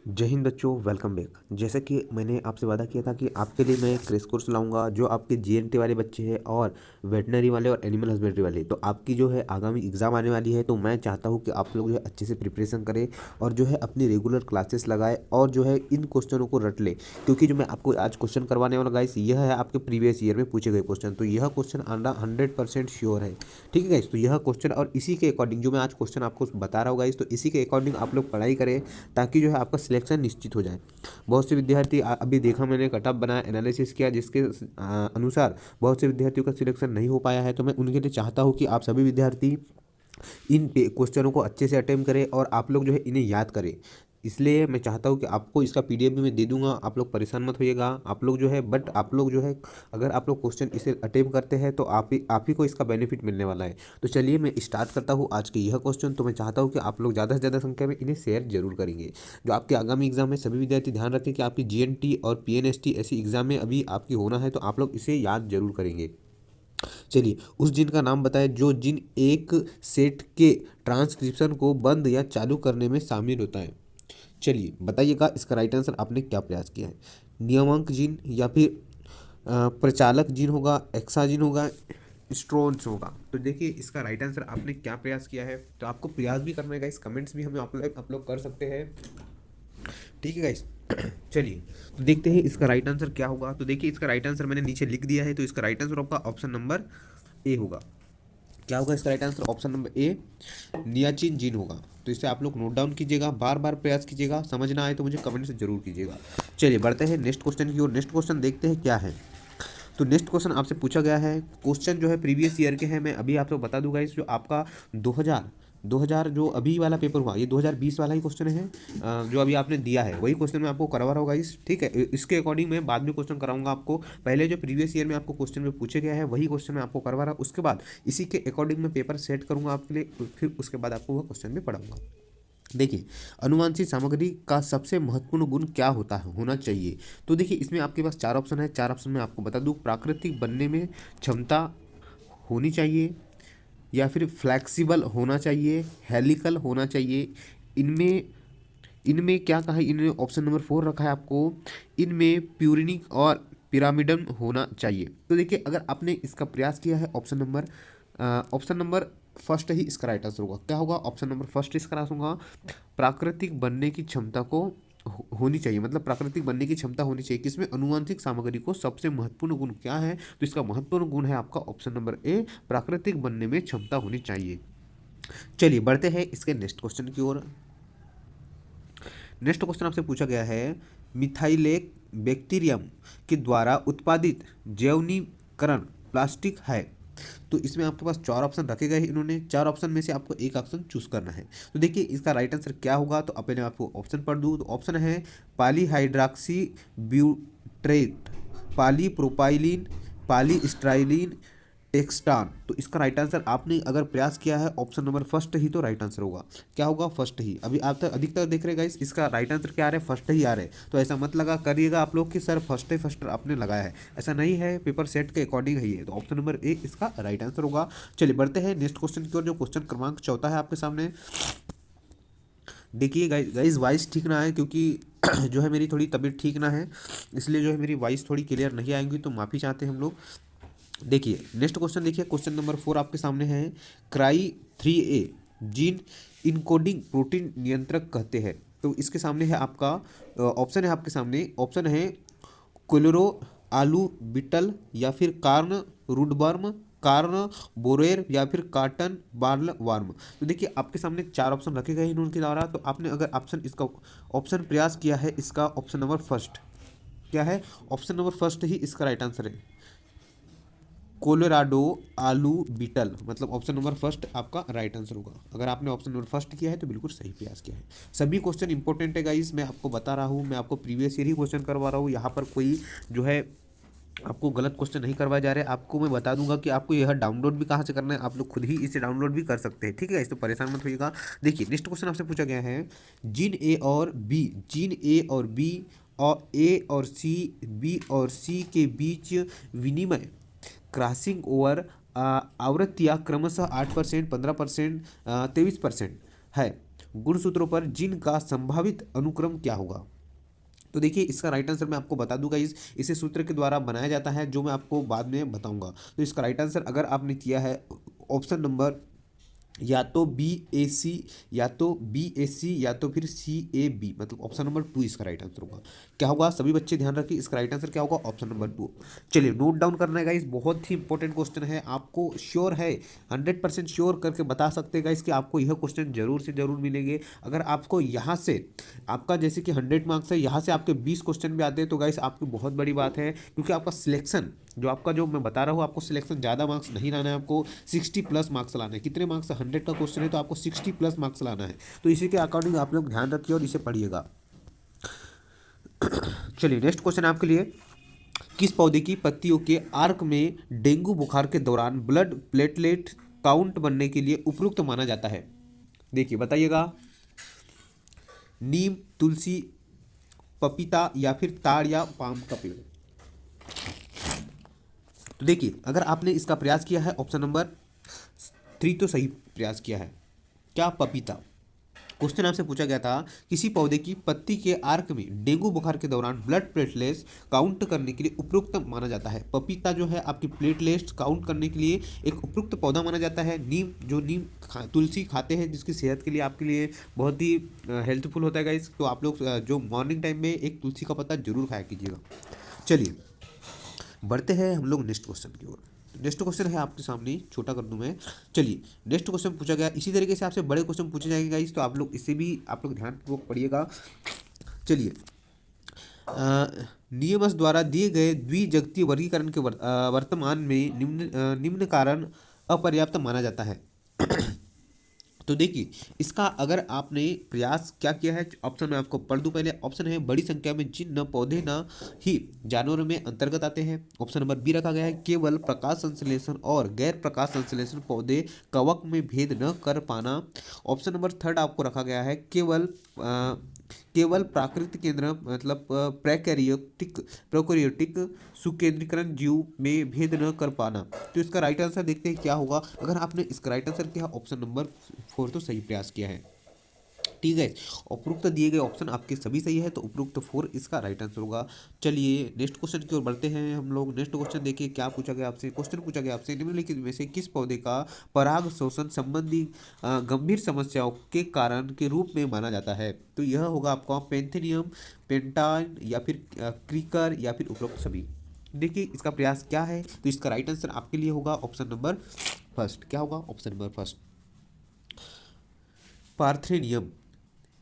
जय हिंद बच्चों, welcome back. जैसा कि मैंने आपसे वादा किया था कि आपके लिए मैं क्रैश कोर्स लाऊंगा जो आपके जीएनटी वाले बच्चे हैं और वेटनरी वाले और एनिमल हस्बेंड्री वाले। तो आपकी जो है आगामी एग्ज़ाम आने वाली है, तो मैं चाहता हूं कि आप लोग जो है अच्छे से प्रिपरेशन करें और जो है अपनी रेगुलर क्लासेस लगाए और जो है इन क्वेश्चनों को रट ले। क्योंकि जो मैं आपको आज क्वेश्चन करवाने वाला गाइस, यह है आपके प्रीवियस ईयर में पूछे गए क्वेश्चन। तो यह क्वेश्चन आना 100% श्योर है। ठीक है गाइस, तो यह क्वेश्चन और इसी के अकॉर्डिंग जो मैं आज क्वेश्चन आपको बता रहा हूँ गाइस, तो इसी के अकॉर्डिंग आप लोग पढ़ाई करें ताकि जो है आपका सिलेक्शन निश्चित हो जाए। बहुत से विद्यार्थी अभी देखा मैंने कट ऑफ बनाया, एनालिसिस किया, जिसके अनुसार बहुत से विद्यार्थियों का सिलेक्शन नहीं हो पाया है। तो मैं उनके लिए चाहता हूँ कि आप सभी विद्यार्थी इन क्वेश्चनों को अच्छे से अटेम्प्ट करें और आप लोग जो है इन्हें याद करें। इसलिए मैं चाहता हूँ कि आपको इसका पीडीएफ भी मैं दे दूंगा, आप लोग परेशान मत होइएगा। आप लोग जो है आप लोग जो है अगर आप लोग क्वेश्चन इसे अटेम्प्ट करते हैं तो आप ही को इसका बेनिफिट मिलने वाला है। तो चलिए मैं स्टार्ट करता हूँ आज के यह क्वेश्चन। तो मैं चाहता हूँ कि आप लोग ज़्यादा से ज़्यादा संख्या में इन्हें शेयर जरूर करेंगे। जो आपके आगामी एग्जाम में सभी विद्यार्थी ध्यान रखें कि आपकी जीएनटी और पीएनएसटी ऐसी एग्जाम में अभी आपकी होना है, तो आप लोग इसे याद जरूर करेंगे। चलिए, उस जिन का नाम बताएं जो जिन एक सेट के ट्रांसक्रिप्शन को बंद या चालू करने में शामिल होता है। चलिए बताइएगा इसका राइट आंसर आपने क्या प्रयास किया है। नियामक जीन या फिर प्रचालक जीन होगा, एक्साजीन होगा, स्ट्रोन्स होगा। तो देखिए इसका राइट आंसर आपने क्या प्रयास किया है। तो आपको प्रयास भी करना है गाइस, कमेंट्स भी हमें आप लोग कर सकते हैं। ठीक है गाइस। चलिए तो देखते हैं इसका राइट आंसर क्या होगा। तो देखिए इसका राइट आंसर मैंने नीचे लिख दिया है। तो इसका राइट आंसर आपका ऑप्शन नंबर ए होगा। क्या होगा इसका right answer? Option number A, niacin gene होगा। तो इसे आप लोग नोट डाउन कीजिएगा, बार बार प्रयास कीजिएगा। समझ ना आए तो मुझे कमेंट से जरूर कीजिएगा। चलिए बढ़ते हैं नेक्स्ट क्वेश्चन की ओर। नेक्स्ट क्वेश्चन देखते हैं क्या है। तो नेक्स्ट क्वेश्चन आपसे पूछा गया है, क्वेश्चन जो है प्रीवियस ईयर के हैं। मैं अभी आपको बता दूंगा, इस जो आपका 2000 जो अभी वाला पेपर हुआ, ये 2020 वाला ही क्वेश्चन है। जो अभी आपने दिया है वही क्वेश्चन मैं आपको करवा रहा होगा इस। ठीक है, इसके अकॉर्डिंग मैं बाद में क्वेश्चन कराऊंगा आपको। पहले जो प्रीवियस ईयर में आपको क्वेश्चन में पूछे गया है वही क्वेश्चन मैं आपको करवा रहा हूँ। उसके बाद इसी के अकॉर्डिंग मैं पेपर सेट करूंगा आपके लिए, फिर उसके बाद आपको वह क्वेश्चन भी पढ़ाऊंगा। देखिए, अनुवांशिक सामग्री का सबसे महत्वपूर्ण गुण क्या होना चाहिए। तो देखिए इसमें आपके पास चार ऑप्शन है। चार ऑप्शन में आपको बता दूं, प्राकृतिक बनने में क्षमता होनी चाहिए, या फिर फ्लैक्सिबल होना चाहिए, हेलिकल होना चाहिए। इनमें इनमें क्या कहा है, इन्होंने ऑप्शन नंबर 4 रखा है आपको, इनमें प्यूरिनिक और पिरामिडन होना चाहिए। तो देखिए अगर आपने इसका प्रयास किया है, ऑप्शन नंबर फर्स्ट ही इसका राइट आंसर होगा। क्या होगा? ऑप्शन नंबर फर्स्ट इसका राइट होगा, प्राकृतिक बनने की क्षमता को होनी चाहिए। मतलब प्राकृतिक बनने की क्षमता होनी चाहिए किसमें? अनुवांशिक सामग्री को सबसे महत्वपूर्ण गुण क्या है? तो इसका महत्वपूर्ण गुण है आपका ऑप्शन नंबर ए, प्राकृतिक बनने में क्षमता होनी चाहिए। चलिए बढ़ते हैं इसके नेक्स्ट क्वेश्चन की ओर। नेक्स्ट क्वेश्चन आपसे पूछा गया है, मिथाइलेक बैक्टीरियम के द्वारा उत्पादित जैवनीकरण प्लास्टिक है। तो इसमें आपके पास चार ऑप्शन रखे गए हैं। इन्होंने चार ऑप्शन में से आपको एक ऑप्शन चूज करना है। तो देखिए इसका राइट आंसर क्या होगा। तो अपने आपको ऑप्शन पढ़ दूँ। तो ऑप्शन है पॉलीहाइड्रॉक्सी ब्यूट्रेट, पॉलीप्रोपाइलीन, पॉलीस्टाइलीन, टेक्सटान। तो इसका राइट आंसर आपने अगर प्रयास किया है ऑप्शन नंबर फर्स्ट ही, तो राइट आंसर होगा। क्या होगा? फर्स्ट ही। अभी आप तक अधिकतर देख रहे गाइस, इसका राइट आंसर क्या आ रहा है? फर्स्ट ही आ रहा है। तो ऐसा मत लगा करिएगा आप लोग कि सर फर्स्ट आपने लगाया है, ऐसा नहीं है। पेपर सेट के अकॉर्डिंग ही है। तो ऑप्शन नंबर ए इसका राइट आंसर होगा। चलिए बढ़ते हैं नेक्स्ट क्वेश्चन की ओर, जो क्वेश्चन क्रमांक 14 है आपके सामने। देखिए गाइस वॉइस ठीक ना है, क्योंकि जो है मेरी थोड़ी तबीयत ठीक ना है, इसलिए जो है मेरी वॉइस थोड़ी क्लियर नहीं आएंगी, तो माफ़ी चाहते हैं हम लोग। देखिए नेक्स्ट क्वेश्चन, देखिए क्वेश्चन नंबर 4 आपके सामने है, cry 3A gene encoding protein नियंत्रक कहते हैं। तो इसके सामने है आपका ऑप्शन है आपके सामने, ऑप्शन है कोलोरो आलू बिटल, या फिर कार्न रूडवर्म, कार्न बोरेर, या फिर काटन बार्ल वार्म। तो देखिए आपके सामने चार ऑप्शन रखे गए हैं इनके द्वारा। तो आपने अगर ऑप्शन प्रयास किया है, इसका ऑप्शन नंबर फर्स्ट क्या है? ऑप्शन नंबर फर्स्ट ही इसका राइट आंसर है, कोलोराडो आलू बीटल। मतलब ऑप्शन नंबर फर्स्ट आपका राइट आंसर होगा। अगर आपने ऑप्शन नंबर फर्स्ट किया है तो बिल्कुल सही प्रयास किया है। सभी क्वेश्चन इंपॉर्टेंट है गाइस, मैं आपको बता रहा हूँ, मैं आपको प्रीवियस ईयर ही क्वेश्चन करवा रहा हूँ। यहाँ पर कोई जो है आपको गलत क्वेश्चन नहीं करवाए जा रहे। आपको मैं बता दूंगा कि आपको यह डाउनलोड भी कहाँ से करना है, आप लोग खुद ही इसे डाउनलोड भी कर सकते हैं। ठीक है, इस तो परेशान मत होइएगा। देखिए नेक्स्ट क्वेश्चन आपसे पूछा गया है, जीन ए और बी और ए और सी, बी और सी के बीच विनिमय क्रॉसिंग ओवर आवृत्तियाँ क्रमशः 8%, 15%, 23% है। गुणसूत्रों पर जिन का संभावित अनुक्रम क्या होगा। तो देखिए इसका राइट आंसर मैं आपको बता दूंगा, इसे सूत्र के द्वारा बनाया जाता है, जो मैं आपको बाद में बताऊंगा। तो इसका राइट आंसर अगर आपने किया है ऑप्शन नंबर या तो बी ए सी, या तो बी ए सी, या तो फिर सी ए बी, मतलब ऑप्शन नंबर 2 इसका राइट आंसर होगा। क्या होगा सभी बच्चे ध्यान रखिए, इसका राइट आंसर क्या होगा, ऑप्शन नंबर 2। चलिए नोट डाउन करना है गाइस, बहुत ही इंपॉर्टेंट क्वेश्चन है, आपको श्योर है 100% श्योर करके बता सकते हैं गाइस कि आपको यह क्वेश्चन जरूर से जरूर मिलेंगे। अगर आपको यहाँ से आपका जैसे कि 100 मार्क्स है, यहाँ से आपके 20 क्वेश्चन भी आते हैं तो गाइस आपकी बहुत बड़ी बात है, क्योंकि आपका सिलेक्शन जो मैं बता रहा हूँ, आपको सिलेक्शन ज़्यादा मार्क्स नहीं लाना है, आपको 60 प्लस मार्क्स लाना है। कितने मार्क्स, 100 का क्वेश्चन है तो आपको 60 प्लस मार्क्स लाना है, तो इसी के अकॉर्डिंग आप लोग ध्यान रखिए और इसे पढ़िएगा। चलिए नेक्स्ट क्वेश्चन आपके लिए, किस पौधे की पत्तियों के आर्क में डेंगू बुखार के दौरान ब्लड प्लेटलेट काउंट बनने के लिए उपयुक्त माना जाता है। देखिए बताइएगा, नीम, तुलसी, पपीता या फिर ताड़ या पाम का पेड़। तो देखिए अगर आपने इसका प्रयास किया है ऑप्शन नंबर 3 तो सही प्रयास किया है। क्या, पपीता। क्वेश्चन आपसे पूछा गया था किसी पौधे की पत्ती के आर्क में डेंगू बुखार के दौरान ब्लड प्लेटलेट्स काउंट करने के लिए उपयुक्त माना जाता है। पपीता जो है आपकी प्लेटलेट्स काउंट करने के लिए एक उपयुक्त पौधा माना जाता है। नीम तुलसी खाते हैं, जिसकी सेहत के लिए आपके लिए बहुत ही हेल्पफुल होता है गाइस, तो आप लोग जो मॉर्निंग टाइम में एक तुलसी का पत्ता जरूर खाया कीजिएगा। चलिए बढ़ते हैं हम लोग नेक्स्ट क्वेश्चन की ओर। नेक्स्ट क्वेश्चन है आपके सामने, छोटा कर दूं मैं। चलिए नेक्स्ट क्वेश्चन पूछा गया, इसी तरीके से आपसे बड़े क्वेश्चन पूछे जाएंगे गाइस, तो आप लोग इसे भी आप लोग ध्यानपूर्वक पढ़िएगा। चलिए नियमस द्वारा दिए गए द्विजगतीय वर्गीकरण के वर्तमान में निम्न कारण अपर्याप्त माना जाता है। तो देखिए इसका अगर आपने प्रयास क्या किया है, ऑप्शन में आपको पढ़ दूं पहले। ऑप्शन है बड़ी संख्या में जिन न पौधे न ही जानवरों में अंतर्गत आते हैं। ऑप्शन नंबर बी रखा गया है केवल प्रकाश संश्लेषण और गैर प्रकाश संश्लेषण पौधे कवक में भेद न कर पाना। ऑप्शन नंबर थर्ड आपको रखा गया है केवल प्राकृतिक केंद्र मतलब प्रोकैरियोटिक सुकेंद्रीकरण जीव में भेद न कर पाना। तो इसका राइट आंसर देखते हैं क्या होगा। अगर आपने इसका राइट आंसर किया ऑप्शन नंबर 4 तो सही प्रयास किया है, ठीक है। उपरोक्त दिए गए ऑप्शन आपके सभी सही है, तो उपरोक्त 4 इसका राइट आंसर होगा। चलिए नेक्स्ट क्वेश्चन की ओर बढ़ते हैं हम लोग। नेक्स्ट क्वेश्चन देखिए क्या पूछा गया आपसे। क्वेश्चन पूछा गया आपसे निम्नलिखित में से किस पौधे का पराग शोषण संबंधी गंभीर समस्याओं के कारण के रूप में माना जाता है। तो यह होगा आपका पेंथेनियम, पेंटाइन या फिर क्रीकर या फिर उपरोक्त सभी। देखिए इसका प्रयास क्या है, तो इसका राइट आंसर आपके लिए होगा ऑप्शन नंबर फर्स्ट। क्या होगा, ऑप्शन नंबर फर्स्ट पार्थेनियम।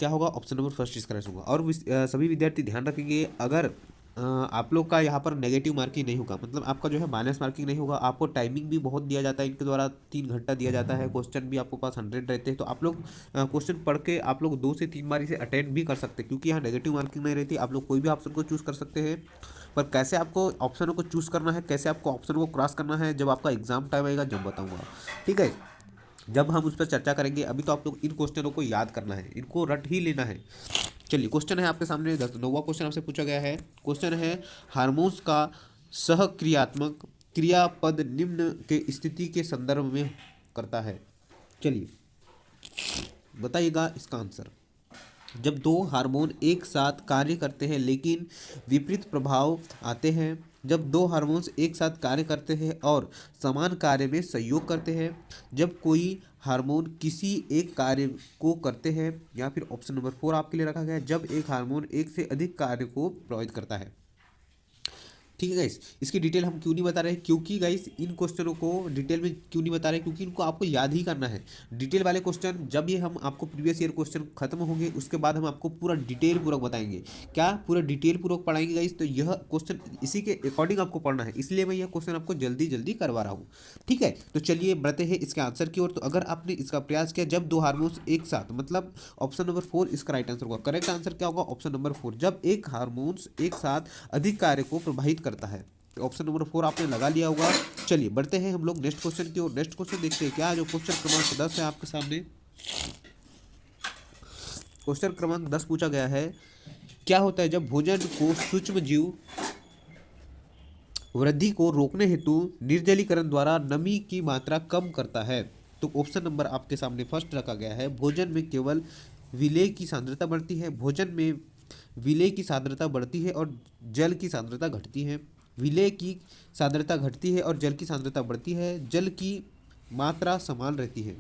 क्या होगा, ऑप्शन नंबर फर्स्ट इसका राइट होगा। और सभी विद्यार्थी ध्यान रखेंगे, अगर आप लोग का यहाँ पर नेगेटिव मार्किंग नहीं होगा, मतलब आपका जो है माइनस मार्किंग नहीं होगा। आपको टाइमिंग भी बहुत दिया जाता है, इनके द्वारा 3 घंटा दिया जाता है। क्वेश्चन भी आपको पास 100 रहते हैं, तो आप लोग क्वेश्चन पढ़ के आप लोग 2 से 3 बार इसे अटेंड भी कर सकते हैं, क्योंकि यहाँ नेगेटिव मार्किंग नहीं रहती। आप लोग कोई भी ऑप्शन को चूज़ कर सकते हैं, पर कैसे आपको ऑप्शनों को चूज़ करना है, कैसे आपको ऑप्शन को क्रॉस करना है, जब आपका एग्जाम टाइम आएगा जब बताऊँगा, ठीक है, जब हम उस पर चर्चा करेंगे। अभी तो आप लोग इन क्वेश्चनों को याद करना है, इनको रट ही लेना है। चलिए क्वेश्चन है आपके सामने 9वां क्वेश्चन आपसे पूछा गया है। क्वेश्चन है हार्मोन्स का सहक्रियात्मक क्रियापद निम्न के स्थिति के संदर्भ में करता है। चलिए बताइएगा इसका आंसर। जब 2 हार्मोन एक साथ कार्य करते हैं लेकिन विपरीत प्रभाव आते हैं, जब 2 हार्मोन्स एक साथ कार्य करते हैं और समान कार्य में सहयोग करते हैं, जब कोई हार्मोन किसी एक कार्य को करते हैं, या फिर ऑप्शन नंबर 4 आपके लिए रखा गया है जब एक हार्मोन एक से अधिक कार्य को प्रभावित करता है। ठीक है गाइस, इसकी डिटेल हम क्यों नहीं बता रहे हैं, क्योंकि गाइस इन क्वेश्चनों को डिटेल में क्यों नहीं बता रहे, क्योंकि इनको आपको याद ही करना है। डिटेल वाले क्वेश्चन जब ये हम आपको प्रीवियस ईयर क्वेश्चन खत्म होंगे, उसके बाद हम आपको पूरा डिटेल पूर्वक बताएंगे। क्या पूरा डिटेल पूर्वक पढ़ाएंगे गाइस, तो यह क्वेश्चन इसी के अकॉर्डिंग आपको पढ़ना है, इसलिए मैं यह क्वेश्चन आपको जल्दी जल्दी करवा रहा हूँ, ठीक है। तो चलिए बढ़ते हैं इसके आंसर की ओर। तो अगर आपने इसका प्रयास किया जब 2 हार्मोन्स एक साथ, मतलब ऑप्शन नंबर 4 इसका राइट आंसर होगा। करेक्ट आंसर क्या होगा, ऑप्शन नंबर 4 जब एक हार्मोन्स एक साथ अधिक कार्य को प्रभावित करता है। ऑप्शन नंबर 4 आपने लगा लिया होगा। चलिए बढ़ते हैं हम लोग नेक्स्ट क्वेश्चन की ओर। नेक्स्ट क्वेश्चन देखते हैं क्या, जो क्वेश्चन क्रमांक 10 है आपके सामने। क्वेश्चन क्रमांक 10 पूछा गया है, क्या होता है जब भोजन को सूक्ष्म जीव वृद्धि को रोकने हेतु निर्जलीकरण द्वारा नमी की मात्रा कम करता है। तो ऑप्शन नंबर आपके सामने फर्स्ट रखा गया है, भोजन में केवल विलेय की सांद्रता बढ़ती है। भोजन में विलेय की सांद्रता बढ़ती है और जल की सांद्रता घटती है। विलेय की सांद्रता घटती है और जल की सांद्रता बढ़ती है। जल की मात्रा समान रहती है।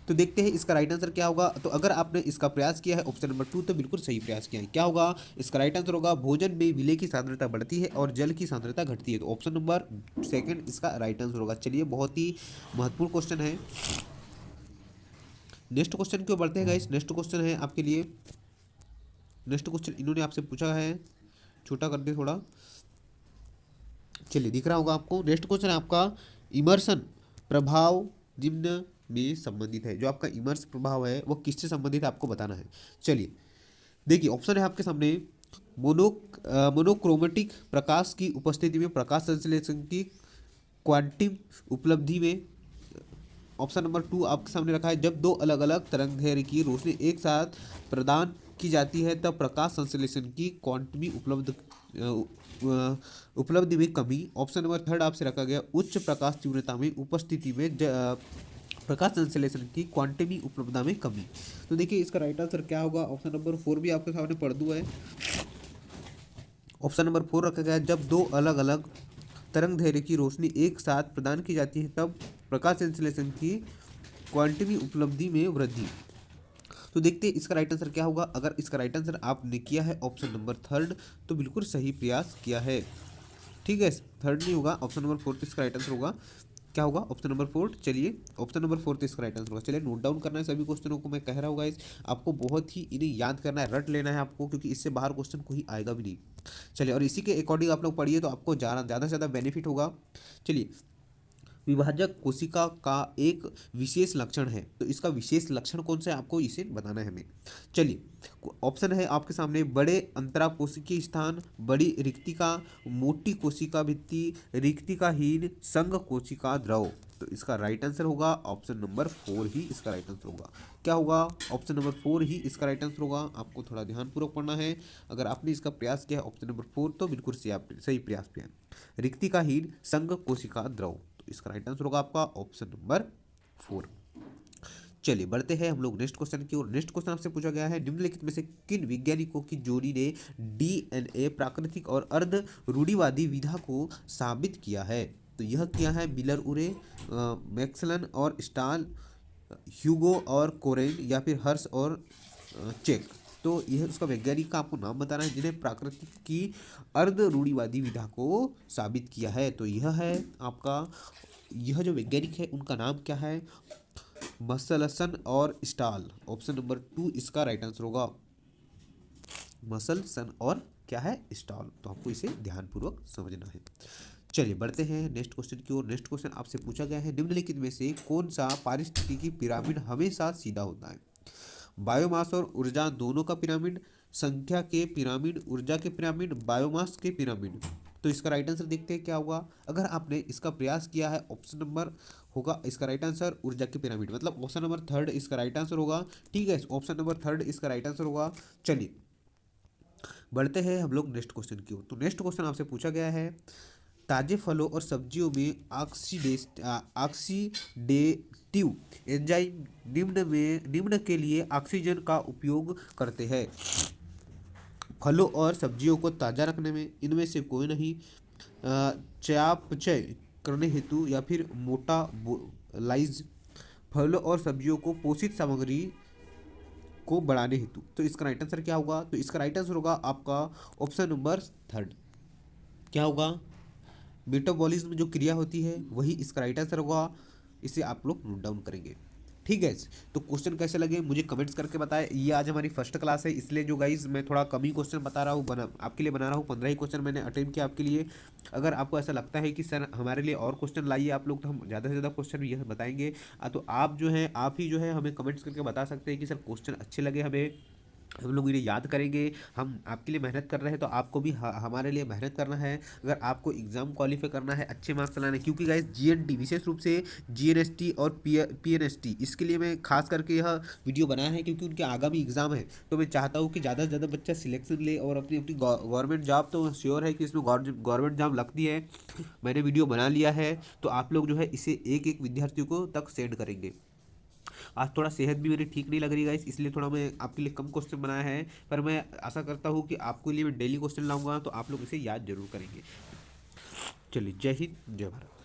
तो देखते हैं इसका राइट आंसर क्या होगा। तो अगर आपने इसका प्रयास किया है ऑप्शन नंबर 2 तो बिल्कुल सही प्रयास किया है। क्या होगा इसका राइट आंसर होगा भोजन में विलेय की सांद्रता बढ़ती है और जल की सांद्रता घटती है। तो ऑप्शन नंबर सेकंड इसका राइट आंसर होगा। चलिए बहुत ही महत्वपूर्ण क्वेश्चन है। नेक्स्ट क्वेश्चन क्यों बढ़ते हैं गाइस। नेक्स्ट क्वेश्चन है आपके लिए। नेक्स्ट क्वेश्चन इन्होंने आपसे पूछा है, छोटा कर दे थोड़ा, चलिए दिख रहा होगा आपको। नेक्स्ट क्वेश्चन है आपका इमर्सन प्रभाव निम्न में संबंधित है। जो आपका इमर्स प्रभाव है वो किससे संबंधित है आपको बताना है। चलिए देखिए ऑप्शन है आपके सामने। मोनोक्रोमेटिक प्रकाश की उपस्थिति में प्रकाश संश्लेषण की क्वांटम उपलब्धि में। ऑप्शन नंबर 2 आपके सामने रखा है जब दो अलग अलग तरंगदैर्घ्य की रोशनी एक साथ प्रदान की जाती है तब प्रकाश संश्लेषण की क्वांटमी उपलब्धि में कमी। ऑप्शन नंबर 3 आपसे रखा गया उच्च प्रकाश तीव्रता में उपस्थिति में प्रकाश संश्लेषण की क्वांटमी उपलब्धता में कमी। तो देखिए इसका राइट आंसर क्या होगा। ऑप्शन नंबर 4 भी आपके सामने पढ़ दूं है। ऑप्शन नंबर 4 रखा गया जब दो अलग अलग तरंगदैर्घ्य की रोशनी एक साथ प्रदान की जाती है तब प्रकाश संश्लेषण की क्वांटमी उपलब्धि में वृद्धि। तो देखते हैं इसका राइट आंसर क्या होगा। अगर इसका राइट आंसर आपने किया है ऑप्शन नंबर 3 तो बिल्कुल सही प्रयास किया है। ठीक है, 3 नहीं होगा, ऑप्शन नंबर 4 इसका राइट आंसर होगा। क्या होगा ऑप्शन नंबर 4। चलिए ऑप्शन नंबर 4 इसका राइट आंसर होगा। चलिए नोट डाउन करना है सभी क्वेश्चनों को, मैं कह रहा हूँ गाइस आपको बहुत ही इन्हें याद करना है, रट लेना है आपको, क्योंकि इससे बाहर क्वेश्चन कोई आएगा भी नहीं। चलिए और इसी के अकॉर्डिंग आप लोग पढ़िए तो आपको ज़्यादा से ज़्यादा बेनिफिट होगा। चलिए विभाजक कोशिका का एक विशेष लक्षण है, तो इसका विशेष लक्षण कौन सा है आपको इसे बताना है हमें। चलिए ऑप्शन है आपके सामने बड़े अंतरा कोशिकीय स्थान, बड़ी रिक्तिका, मोटी कोशिका भित्ति, रिक्तिकाहीन संघ कोशिका द्रव। तो इसका राइट आंसर होगा ऑप्शन नंबर 4 ही इसका राइट आंसर होगा। क्या होगा ऑप्शन नंबर 4 ही इसका राइट आंसर होगा। आपको थोड़ा ध्यानपूर्वक पढ़ना है। अगर आपने इसका प्रयास किया है ऑप्शन नंबर 4 तो बिल्कुल सही प्रयास किया है। रिक्तिकाहीन संघ कोशिका द्रव, इसका राइट आंसर होगा आपका ऑप्शन नंबर 4। चलिए बढ़ते हैं हम लोग नेक्स्ट क्वेश्चन की ओर। नेक्स्ट क्वेश्चन आपसे पूछा गया है निम्नलिखित में से किन वैज्ञानिकों की जोड़ी ने डीएनए प्राकृतिक और अर्ध रूढ़िवादी विधा को साबित किया है। तो यह क्या है मिलर उरे, मैक्सलन और स्टाल, ह्यूगो और कोरेन, या फिर हर्ष और चेक। तो यह उसका वैज्ञानिक का आपको नाम बताना है जिन्हें प्राकृतिक की अर्ध रूढ़िवादी विधा को साबित किया है। तो यह है आपका, यह जो वैज्ञानिक है उनका नाम क्या है, मसलसन और स्टाल। ऑप्शन नंबर 2 इसका राइट आंसर होगा, मसलसन और क्या है स्टाल। तो आपको इसे ध्यानपूर्वक समझना है। चलिए बढ़ते हैं नेक्स्ट क्वेश्चन की ओर। नेक्स्ट क्वेश्चन आपसे पूछा गया है निम्नलिखित में से कौन सा पारिस्थितिकी पिरामिड हमेशा सीधा होता है। बायोमास और ऊर्जा दोनों का पिरामिड, संख्या के पिरामिड, ऊर्जा के पिरामिड, बायोमास के पिरामिड। तो इसका राइट आंसर देखते हैं क्या होगा। अगर आपने इसका प्रयास किया है ऑप्शन नंबर होगा इसका राइट आंसर ऊर्जा के पिरामिड, मतलब ऑप्शन नंबर 3 इसका राइट आंसर होगा। ठीक है, ऑप्शन नंबर 3 इसका राइट आंसर होगा। चलिए बढ़ते हैं हम लोग नेक्स्ट क्वेश्चन की ओर। तो नेक्स्ट क्वेश्चन आपसे पूछा गया है ताजे फलों और सब्जियों में ऑक्सीडेटिव एंजाइम निम्न के लिए ऑक्सीजन का उपयोग करते हैं। फलों और सब्जियों को ताज़ा रखने में इनमें से कोई नहीं, चयापचय करने हेतु, या फिर मोटाबोलाइज, फलों और सब्जियों को पोषित सामग्री को बढ़ाने हेतु। तो इसका राइट आंसर क्या होगा। तो इसका राइट आंसर होगा आपका ऑप्शन नंबर 3। क्या होगा मेटाबॉलिज्म जो क्रिया होती है वही इसका राइट आंसर होगा। इसे आप लोग नोट डाउन करेंगे। ठीक है, तो क्वेश्चन कैसे लगे मुझे कमेंट्स करके बताएं। ये आज हमारी फर्स्ट क्लास है इसलिए जो गाइज मैं थोड़ा कम ही क्वेश्चन बता रहा हूँ, आपके लिए बना रहा हूँ। 15 ही क्वेश्चन मैंने अटेम्प्ट किया आपके लिए। अगर आपको ऐसा लगता है कि सर हमारे लिए और क्वेश्चन लाइए आप लोग, तो हम ज़्यादा से ज़्यादा क्वेश्चन यह बताएंगे। तो आप जो है आप ही जो है हमें कमेंट्स करके बता सकते हैं कि सर क्वेश्चन अच्छे लगे हमें, हम लोग इन्हें याद करेंगे। हम आपके लिए मेहनत कर रहे हैं तो आपको भी हमारे लिए मेहनत करना है। अगर आपको एग्ज़ाम क्वालिफाई करना है, अच्छे मार्क्स लाना है, क्योंकि गाइस जीएनटी विशेष रूप से जीएनएसटी और पीएनएसटी इसके लिए मैं खास करके यह वीडियो बनाया है क्योंकि उनके आगामी एग्ज़ाम है। तो मैं चाहता हूँ कि ज़्यादा से ज़्यादा बच्चा सिलेक्शन ले और अपनी अपनी गवर्नमेंट जॉब, तो श्योर है कि इसमें गवर्नमेंट जॉब लगती है। मैंने वीडियो बना लिया है तो आप लोग जो है इसे एक एक विद्यार्थियों को तक सेंड करेंगे। आज थोड़ा सेहत भी मेरी ठीक नहीं लग रही गाइस, इसलिए थोड़ा मैं आपके लिए कम क्वेश्चन बनाया है, पर मैं आशा करता हूँ कि आपके लिए मैं डेली क्वेश्चन लाऊंगा तो आप लोग इसे याद जरूर करेंगे। चलिए, जय हिंद, जय भारत।